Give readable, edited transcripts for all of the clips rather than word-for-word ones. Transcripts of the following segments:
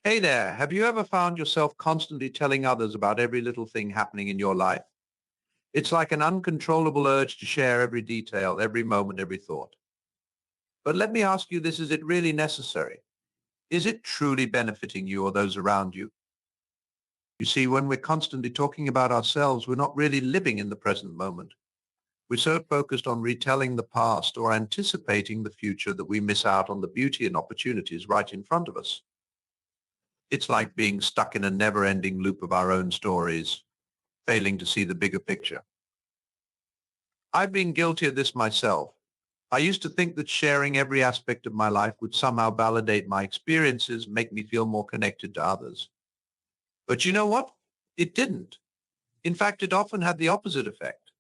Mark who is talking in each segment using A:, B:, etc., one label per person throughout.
A: Hey there, have you ever found yourself constantly telling others about every little thing happening in your life? It's like an uncontrollable urge to share every detail, every moment, every thought. But let me ask you this, is it really necessary? Is it truly benefiting you or those around you? You see, when we're constantly talking about ourselves, we're not really living in the present moment. We're so focused on retelling the past or anticipating the future that we miss out on the beauty and opportunities right in front of us. It's like being stuck in a never-ending loop of our own stories, failing to see the bigger picture. I've been guilty of this myself. I used to think that sharing every aspect of my life would somehow validate my experiences, make me feel more connected to others. But you know what? It didn't. In fact, it often had the opposite effect.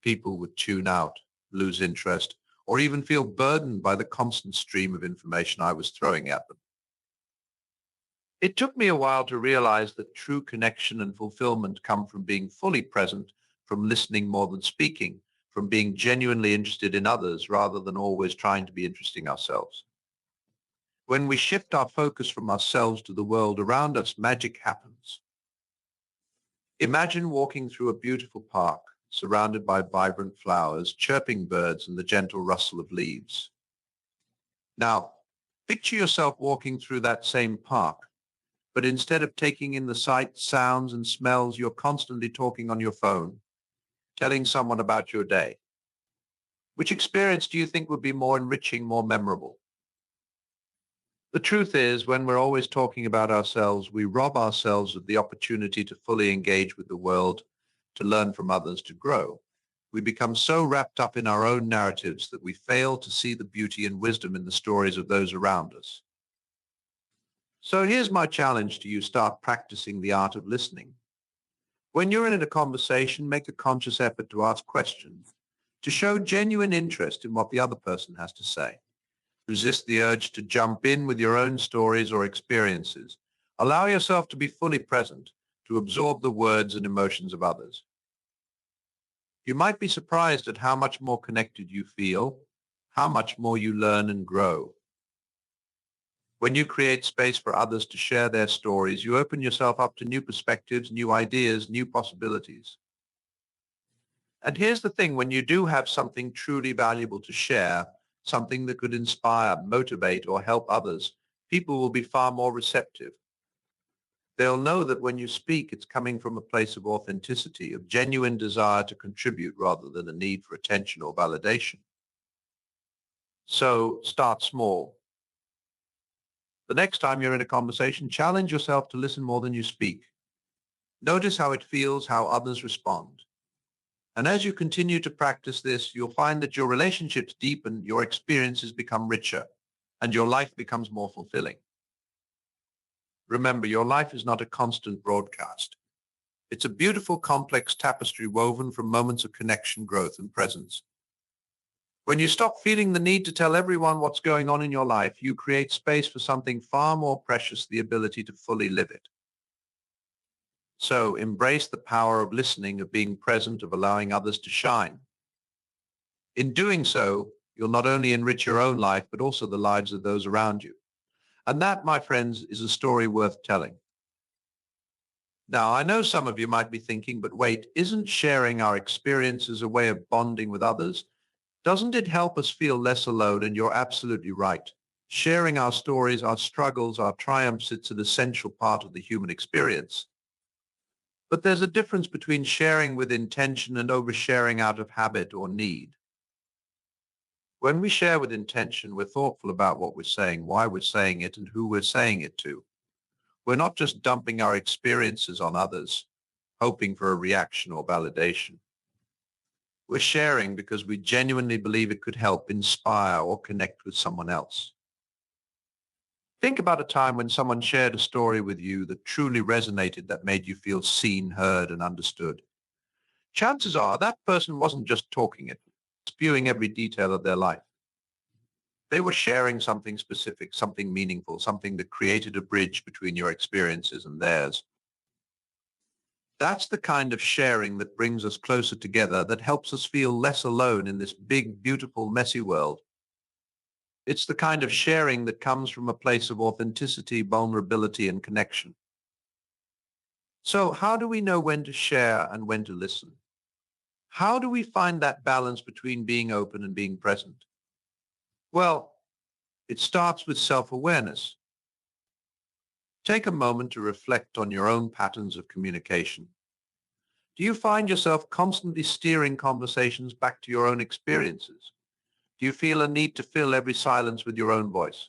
A: People would tune out, lose interest, or even feel burdened by the constant stream of information I was throwing at them. It took me a while to realize that true connection and fulfillment come from being fully present, from listening more than speaking, from being genuinely interested in others rather than always trying to be interesting ourselves. When we shift our focus from ourselves to the world around us, magic happens. Imagine walking through a beautiful park, surrounded by vibrant flowers, chirping birds, and the gentle rustle of leaves. Now, picture yourself walking through that same park, but instead of taking in the sights, sounds, and smells, you're constantly talking on your phone, telling someone about your day. Which experience do you think would be more enriching, more memorable? The truth is, when we're always talking about ourselves, we rob ourselves of the opportunity to fully engage with the world, to learn from others, to grow. We become so wrapped up in our own narratives that we fail to see the beauty and wisdom in the stories of those around us. So here's my challenge to you. Start practicing the art of listening. When you're in a conversation, make a conscious effort to ask questions, to show genuine interest in what the other person has to say. Resist the urge to jump in with your own stories or experiences. Allow yourself to be fully present, to absorb the words and emotions of others. You might be surprised at how much more connected you feel, how much more you learn and grow. When you create space for others to share their stories, you open yourself up to new perspectives, new ideas, new possibilities. And here's the thing, when you do have something truly valuable to share, something that could inspire, motivate, or help others, people will be far more receptive. They'll know that when you speak, it's coming from a place of authenticity, of genuine desire to contribute rather than a need for attention or validation. So start small. The next time you're in a conversation, challenge yourself to listen more than you speak. Notice how it feels, how others respond. And as you continue to practice this, you'll find that your relationships deepen, your experiences become richer, and your life becomes more fulfilling. Remember, your life is not a constant broadcast. It's a beautiful, complex tapestry woven from moments of connection, growth, and presence. When you stop feeling the need to tell everyone what's going on in your life, you create space for something far more precious, the ability to fully live it. So embrace the power of listening, of being present, of allowing others to shine. In doing so, you'll not only enrich your own life, but also the lives of those around you. And that, my friends, is a story worth telling. Now, I know some of you might be thinking, but wait, isn't sharing our experiences a way of bonding with others? Doesn't it help us feel less alone? And you're absolutely right. Sharing our stories, our struggles, our triumphs, it's an essential part of the human experience. But there's a difference between sharing with intention and oversharing out of habit or need. When we share with intention, we're thoughtful about what we're saying, why we're saying it, and who we're saying it to. We're not just dumping our experiences on others, hoping for a reaction or validation. We're sharing because we genuinely believe it could help, inspire, or connect with someone else. Think about a time when someone shared a story with you that truly resonated, that made you feel seen, heard, and understood. Chances are that person wasn't just talking it, spewing every detail of their life. They were sharing something specific, something meaningful, something that created a bridge between your experiences and theirs. That's the kind of sharing that brings us closer together, that helps us feel less alone in this big, beautiful, messy world. It's the kind of sharing that comes from a place of authenticity, vulnerability, and connection. So how do we know when to share and when to listen? How do we find that balance between being open and being present? Well, it starts with self-awareness. Take a moment to reflect on your own patterns of communication. Do you find yourself constantly steering conversations back to your own experiences? Do you feel a need to fill every silence with your own voice?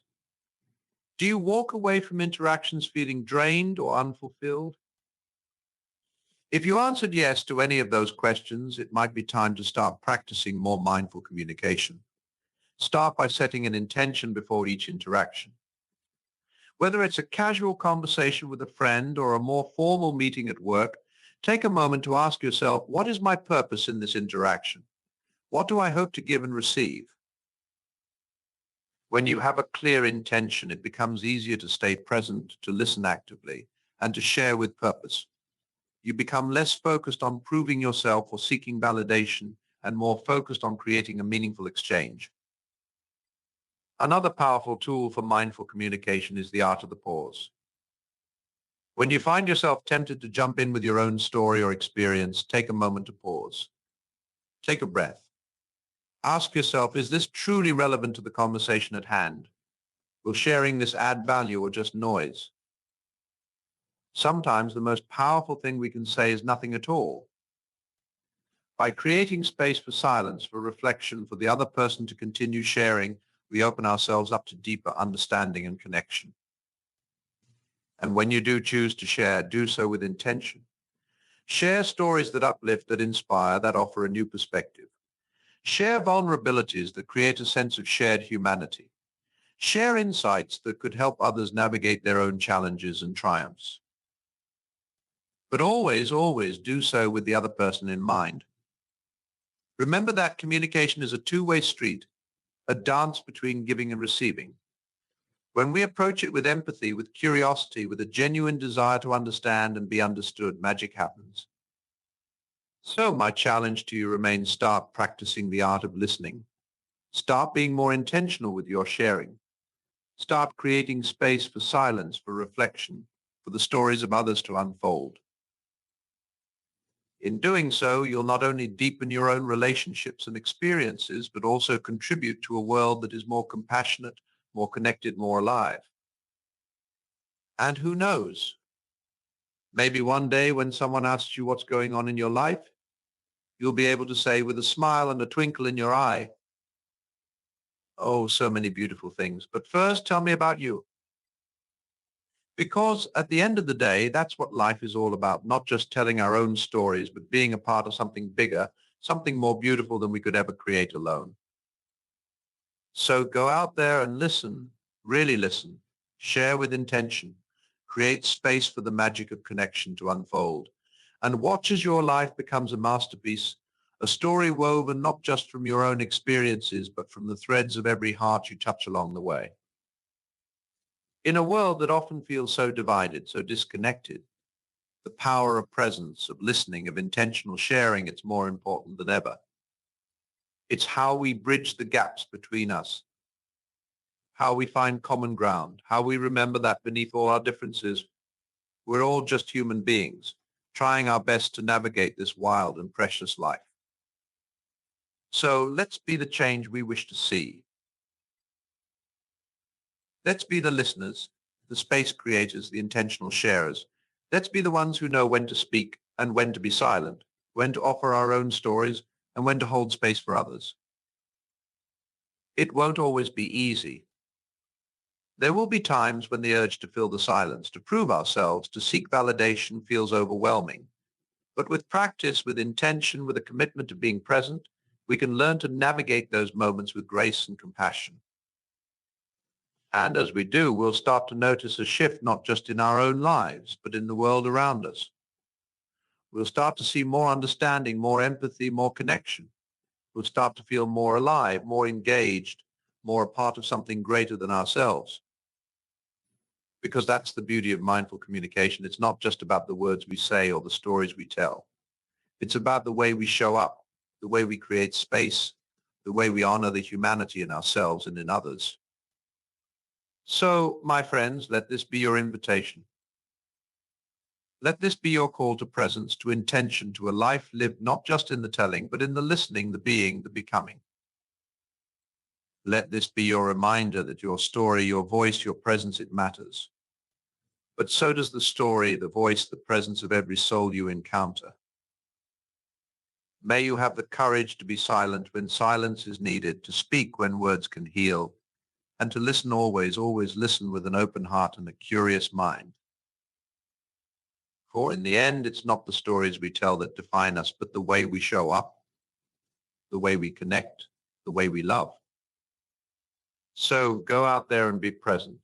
A: Do you walk away from interactions feeling drained or unfulfilled? If you answered yes to any of those questions, it might be time to start practicing more mindful communication. Start by setting an intention before each interaction. Whether it's a casual conversation with a friend or a more formal meeting at work, take a moment to ask yourself, what is my purpose in this interaction? What do I hope to give and receive? When you have a clear intention, it becomes easier to stay present, to listen actively, and to share with purpose. You become less focused on proving yourself or seeking validation and more focused on creating a meaningful exchange. Another powerful tool for mindful communication is the art of the pause. When you find yourself tempted to jump in with your own story or experience, take a moment to pause. Take a breath. Ask yourself, is this truly relevant to the conversation at hand? Will sharing this add value or just noise? Sometimes the most powerful thing we can say is nothing at all. By creating space for silence, for reflection, for the other person to continue sharing, we open ourselves up to deeper understanding and connection. And when you do choose to share, do so with intention. Share stories that uplift, that inspire, that offer a new perspective. Share vulnerabilities that create a sense of shared humanity. Share insights that could help others navigate their own challenges and triumphs. But always, always do so with the other person in mind. Remember that communication is a two-way street, a dance between giving and receiving. When we approach it with empathy, with curiosity, with a genuine desire to understand and be understood, magic happens. So my challenge to you remains, start practicing the art of listening. Start being more intentional with your sharing. Start creating space for silence, for reflection, for the stories of others to unfold. In doing so, you'll not only deepen your own relationships and experiences, but also contribute to a world that is more compassionate, more connected, more alive. And who knows? Maybe one day when someone asks you what's going on in your life, you'll be able to say with a smile and a twinkle in your eye, oh, so many beautiful things. But first, tell me about you. Because at the end of the day, that's what life is all about, not just telling our own stories, but being a part of something bigger, something more beautiful than we could ever create alone. So go out there and listen, really listen, share with intention, create space for the magic of connection to unfold, and watch as your life becomes a masterpiece, a story woven not just from your own experiences, but from the threads of every heart you touch along the way. In a world that often feels so divided, so disconnected, the power of presence, of listening, of intentional sharing, it's more important than ever. It's how we bridge the gaps between us, how we find common ground, how we remember that beneath all our differences, we're all just human beings, trying our best to navigate this wild and precious life. So let's be the change we wish to see. Let's be the listeners, the space creators, the intentional sharers. Let's be the ones who know when to speak and when to be silent, when to offer our own stories and when to hold space for others. It won't always be easy. There will be times when the urge to fill the silence, to prove ourselves, to seek validation feels overwhelming. But with practice, with intention, with a commitment to being present, we can learn to navigate those moments with grace and compassion. And as we do, we'll start to notice a shift not just in our own lives, but in the world around us. We'll start to see more understanding, more empathy, more connection. We'll start to feel more alive, more engaged, more a part of something greater than ourselves. Because that's the beauty of mindful communication. It's not just about the words we say or the stories we tell. It's about the way we show up, the way we create space, the way we honor the humanity in ourselves and in others. So, my friends, let this be your invitation. Let this be your call to presence, to intention, to a life lived not just in the telling, but in the listening, the being, the becoming. Let this be your reminder that your story, your voice, your presence, it matters. But so does the story, the voice, the presence of every soul you encounter. May you have the courage to be silent when silence is needed, to speak when words can heal, and to listen always, always listen with an open heart and a curious mind. For in the end, it's not the stories we tell that define us, but the way we show up, the way we connect, the way we love. So go out there and be present.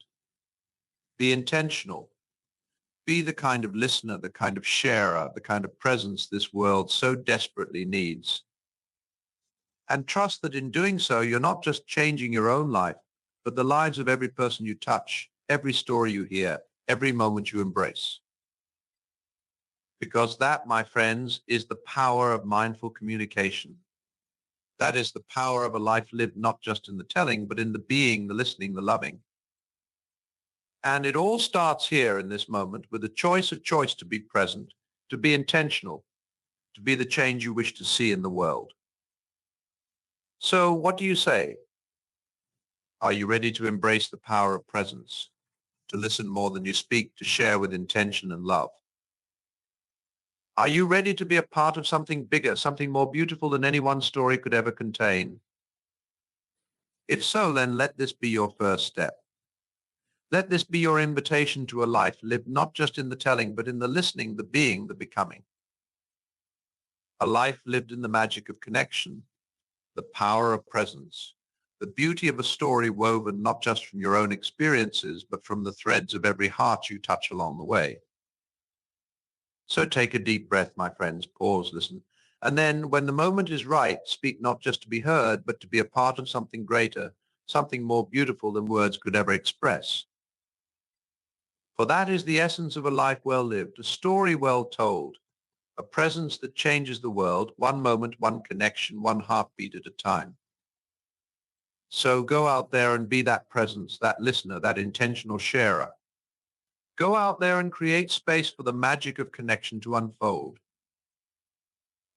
A: Be intentional. Be the kind of listener, the kind of sharer, the kind of presence this world so desperately needs. And trust that in doing so, you're not just changing your own life, but the lives of every person you touch, every story you hear, every moment you embrace. Because that, my friends, is the power of mindful communication. That is the power of a life lived not just in the telling, but in the being, the listening, the loving. And it all starts here in this moment with a choice to be present, to be intentional, to be the change you wish to see in the world. So what do you say? Are you ready to embrace the power of presence, to listen more than you speak, to share with intention and love? Are you ready to be a part of something bigger, something more beautiful than any one story could ever contain? If so, then let this be your first step. Let this be your invitation to a life lived not just in the telling, but in the listening, the being, the becoming. A life lived in the magic of connection, the power of presence, the beauty of a story woven not just from your own experiences, but from the threads of every heart you touch along the way. So take a deep breath, my friends, pause, listen, and then when the moment is right, speak not just to be heard, but to be a part of something greater, something more beautiful than words could ever express. For that is the essence of a life well lived, a story well told, a presence that changes the world, one moment, one connection, one heartbeat at a time. So go out there and be that presence, that listener, that intentional sharer. Go out there and create space for the magic of connection to unfold.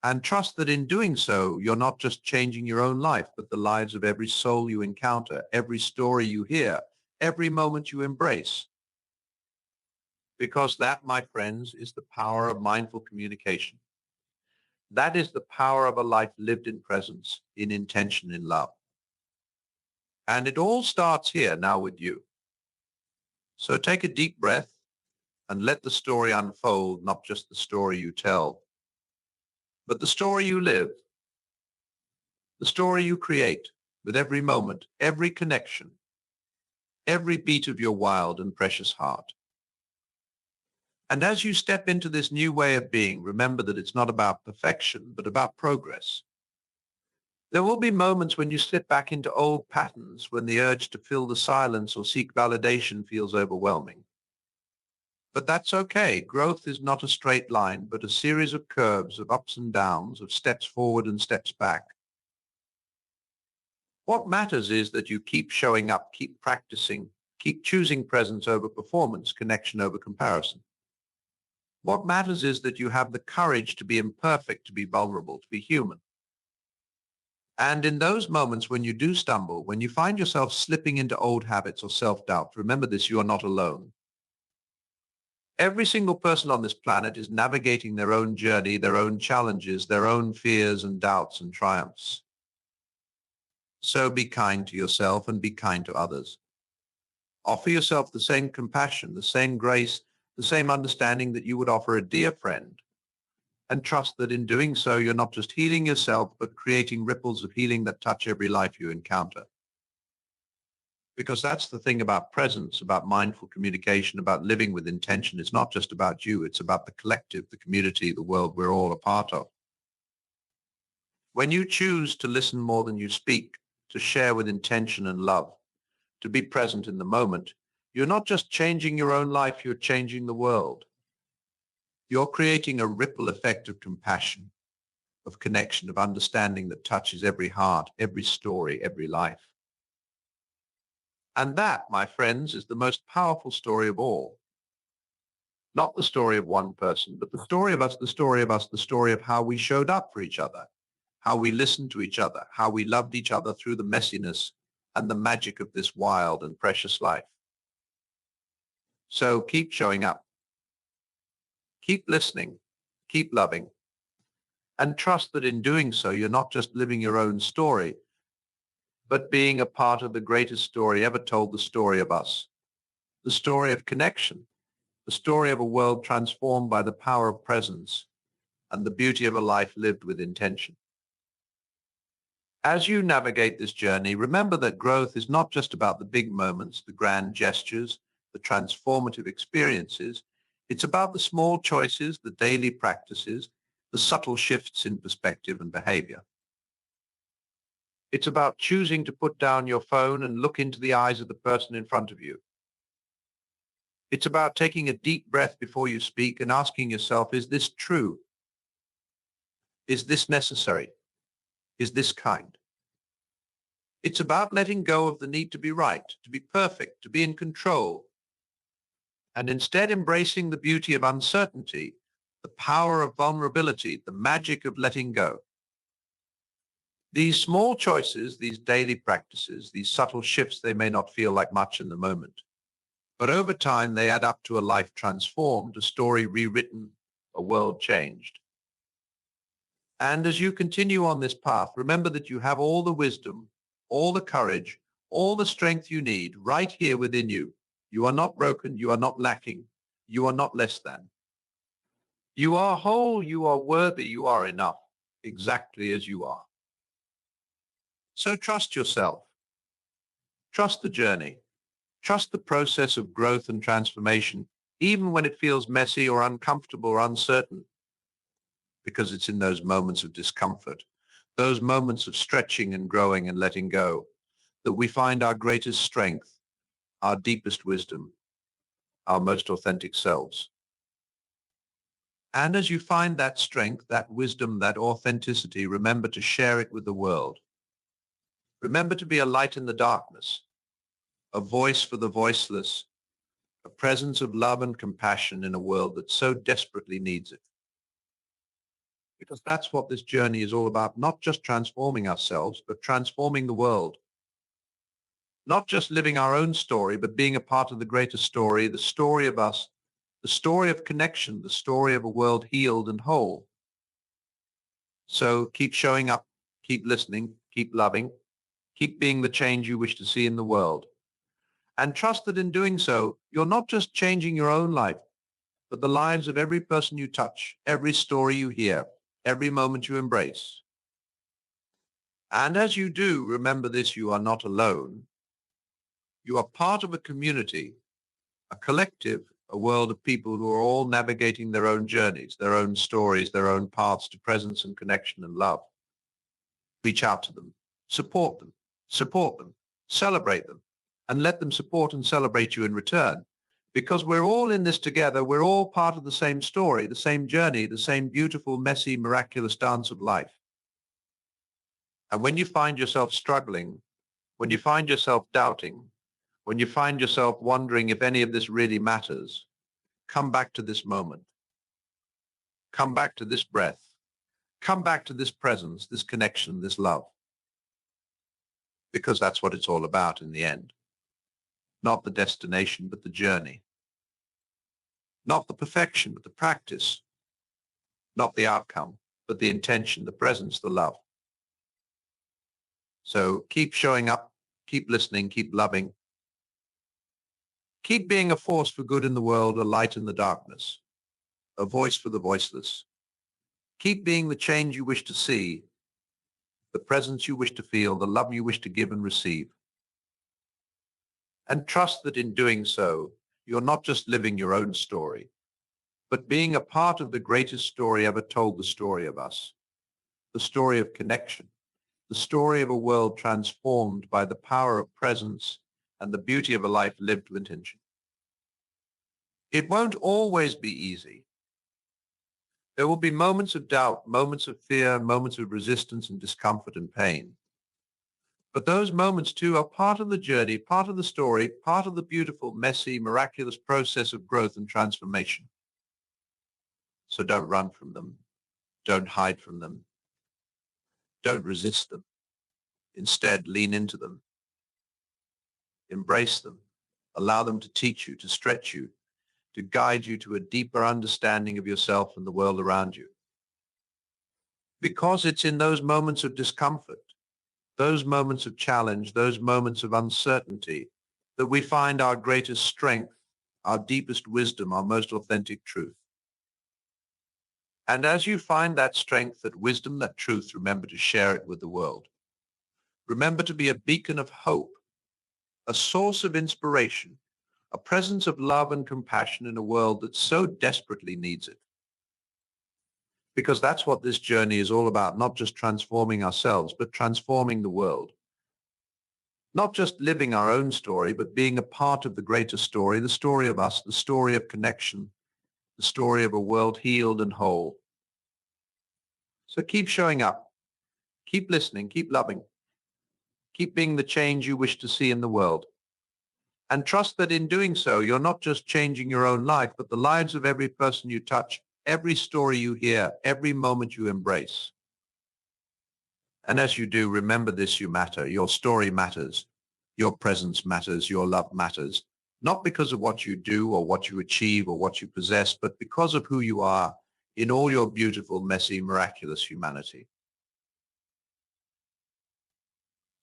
A: And trust that in doing so, you're not just changing your own life, but the lives of every soul you encounter, every story you hear, every moment you embrace. Because that, my friends, is the power of mindful communication. That is the power of a life lived in presence, in intention, in love. And it all starts here now with you. So take a deep breath and let the story unfold, not just the story you tell, but the story you live, the story you create with every moment, every connection, every beat of your wild and precious heart. And as you step into this new way of being, remember that it's not about perfection, but about progress. There will be moments when you slip back into old patterns, when the urge to fill the silence or seek validation feels overwhelming. But that's okay. Growth is not a straight line, but a series of curves, of ups and downs, of steps forward and steps back. What matters is that you keep showing up, keep practicing, keep choosing presence over performance, connection over comparison. What matters is that you have the courage to be imperfect, to be vulnerable, to be human. And in those moments when you do stumble, when you find yourself slipping into old habits or self-doubt, remember this, you are not alone. Every single person on this planet is navigating their own journey, their own challenges, their own fears and doubts and triumphs. So be kind to yourself and be kind to others. Offer yourself the same compassion, the same grace, the same understanding that you would offer a dear friend. And trust that in doing so, you're not just healing yourself, but creating ripples of healing that touch every life you encounter. Because that's the thing about presence, about mindful communication, about living with intention. It's not just about you. It's about the collective, the community, the world we're all a part of. When you choose to listen more than you speak, to share with intention and love, to be present in the moment, you're not just changing your own life, you're changing the world. You're creating a ripple effect of compassion, of connection, of understanding that touches every heart, every story, every life. And that, my friends, is the most powerful story of all. Not the story of one person, but the story of us, the story of us, the story of how we showed up for each other, how we listened to each other, how we loved each other through the messiness and the magic of this wild and precious life. So keep showing up, keep listening, keep loving, and trust that in doing so, you're not just living your own story, but being a part of the greatest story ever told, the story of us, the story of connection, the story of a world transformed by the power of presence and the beauty of a life lived with intention. As you navigate this journey, remember that growth is not just about the big moments, the grand gestures, the transformative experiences. It's about the small choices, the daily practices, the subtle shifts in perspective and behavior. It's about choosing to put down your phone and look into the eyes of the person in front of you. It's about taking a deep breath before you speak and asking yourself, is this true? Is this necessary? Is this kind? It's about letting go of the need to be right, to be perfect, to be in control, and instead embracing the beauty of uncertainty, the power of vulnerability, the magic of letting go. These small choices, these daily practices, these subtle shifts, they may not feel like much in the moment, but over time they add up to a life transformed, a story rewritten, a world changed. And as you continue on this path, remember that you have all the wisdom, all the courage, all the strength you need right here within you. You are not broken. You are not lacking. You are not less than. You are whole. You are worthy. You are enough, exactly as you are. So trust yourself. Trust the journey. Trust the process of growth and transformation, even when it feels messy or uncomfortable or uncertain, because it's in those moments of discomfort, those moments of stretching and growing and letting go, that we find our greatest strength, our deepest wisdom, our most authentic selves. And as you find that strength, that wisdom, that authenticity, remember to share it with the world. Remember to be a light in the darkness, a voice for the voiceless, a presence of love and compassion in a world that so desperately needs it. Because that's what this journey is all about, not just transforming ourselves, but transforming the world. Not just living our own story, but being a part of the greater story, the story of us, the story of connection, the story of a world healed and whole. So keep showing up, keep listening, keep loving, keep being the change you wish to see in the world. And trust that in doing so, you're not just changing your own life, but the lives of every person you touch, every story you hear, every moment you embrace. And as you do, remember this, you are not alone. You are part of a community, a collective, a world of people who are all navigating their own journeys, their own stories, their own paths to presence and connection and love. Reach out to them, support them, celebrate them, and let them support and celebrate you in return. Because we're all in this together, we're all part of the same story, the same journey, the same beautiful, messy, miraculous dance of life. And when you find yourself struggling, when you find yourself doubting, when you find yourself wondering if any of this really matters, come back to this moment. Come back to this breath. Come back to this presence, this connection, this love. Because that's what it's all about in the end. Not the destination, but the journey. Not the perfection, but the practice. Not the outcome, but the intention, the presence, the love. So keep showing up, keep listening, keep loving. Keep being a force for good in the world, a light in the darkness, a voice for the voiceless. Keep being the change you wish to see, the presence you wish to feel, the love you wish to give and receive. And trust that in doing so, you're not just living your own story, but being a part of the greatest story ever told, the story of us, the story of connection, the story of a world transformed by the power of presence and the beauty of a life lived with intention. It won't always be easy. There will be moments of doubt, moments of fear, moments of resistance and discomfort and pain. But those moments too are part of the journey, part of the story, part of the beautiful, messy, miraculous process of growth and transformation. So don't run from them. Don't hide from them. Don't resist them. Instead, lean into them. Embrace them. Allow them to teach you, to stretch you, to guide you to a deeper understanding of yourself and the world around you. Because it's in those moments of discomfort, those moments of challenge, those moments of uncertainty, that we find our greatest strength, our deepest wisdom, our most authentic truth. And as you find that strength, that wisdom, that truth, remember to share it with the world. Remember to be a beacon of hope, a source of inspiration, a presence of love and compassion in a world that so desperately needs it. Because that's what this journey is all about, not just transforming ourselves, but transforming the world. Not just living our own story, but being a part of the greater story, the story of us, the story of connection, the story of a world healed and whole. So keep showing up, keep listening, keep loving, keep being the change you wish to see in the world. And trust that in doing so, you're not just changing your own life, but the lives of every person you touch, every story you hear, every moment you embrace. And as you do, remember this, you matter. Your story matters. Your presence matters. Your love matters. Not because of what you do or what you achieve or what you possess, but because of who you are in all your beautiful, messy, miraculous humanity.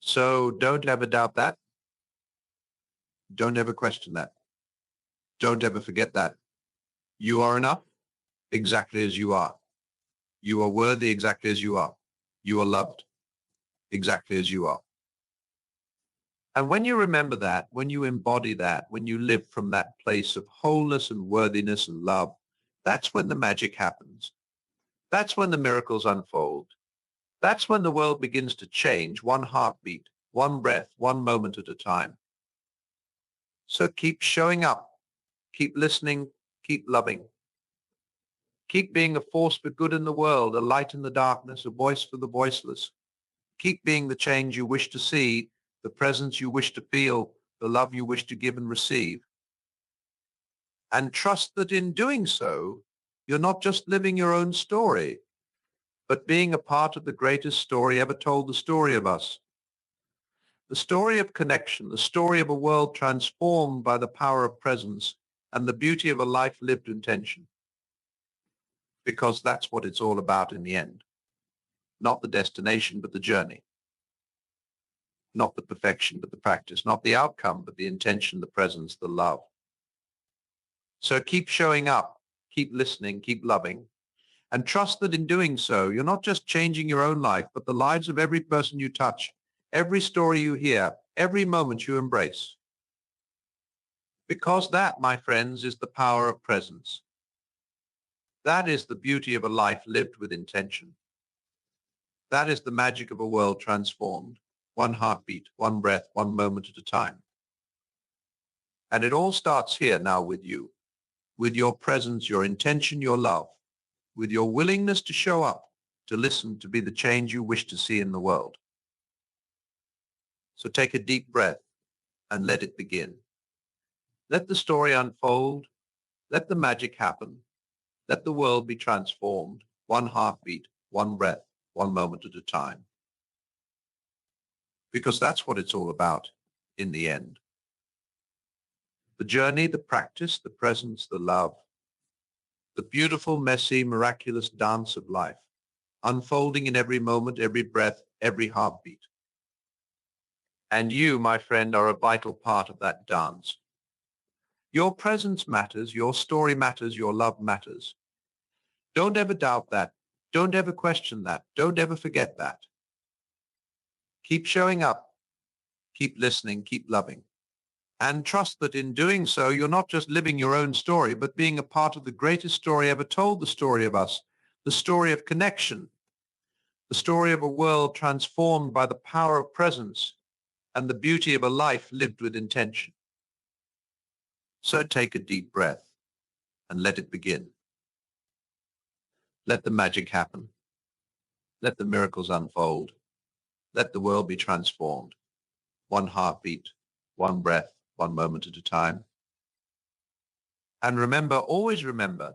A: So don't ever doubt that. Don't ever question that. Don't ever forget that. You are enough exactly as you are. You are worthy exactly as you are. You are loved exactly as you are. And when you remember that, when you embody that, when you live from that place of wholeness and worthiness and love, that's when the magic happens. That's when the miracles unfold. That's when the world begins to change, one heartbeat, one breath, one moment at a time. So keep showing up, keep listening, keep loving. Keep being a force for good in the world, a light in the darkness, a voice for the voiceless. Keep being the change you wish to see, the presence you wish to feel, the love you wish to give and receive. And trust that in doing so, you're not just living your own story, but being a part of the greatest story ever told, the story of us. The story of connection, the story of a world transformed by the power of presence and the beauty of a life lived intention. Because that's what it's all about in the end. Not the destination, but the journey. Not the perfection, but the practice. Not the outcome, but the intention, the presence, the love. So keep showing up, keep listening, keep loving, and trust that in doing so, you're not just changing your own life, but the lives of every person you touch, every story you hear, every moment you embrace. Because that, my friends, is the power of presence. That is the beauty of a life lived with intention. That is the magic of a world transformed, one heartbeat, one breath, one moment at a time. And it all starts here now with you, with your presence, your intention, your love, with your willingness to show up, to listen, to be the change you wish to see in the world. So take a deep breath and let it begin. Let the story unfold. Let the magic happen. Let the world be transformed, one heartbeat, one breath, one moment at a time. Because that's what it's all about in the end. The journey, the practice, the presence, the love, the beautiful, messy, miraculous dance of life, unfolding in every moment, every breath, every heartbeat. And you, my friend, are a vital part of that dance. Your presence matters, your story matters, your love matters. Don't ever doubt that. Don't ever question that. Don't ever forget that. Keep showing up. Keep listening. Keep loving. And trust that in doing so, you're not just living your own story, but being a part of the greatest story ever told, the story of us, the story of connection, the story of a world transformed by the power of presence and the beauty of a life lived with intention. So take a deep breath and let it begin. Let the magic happen. Let the miracles unfold. Let the world be transformed. One heartbeat, one breath, one moment at a time. And remember, always remember,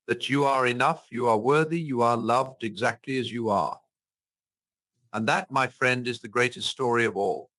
A: that you are enough, you are worthy, you are loved exactly as you are. And that, my friend, is the greatest story of all.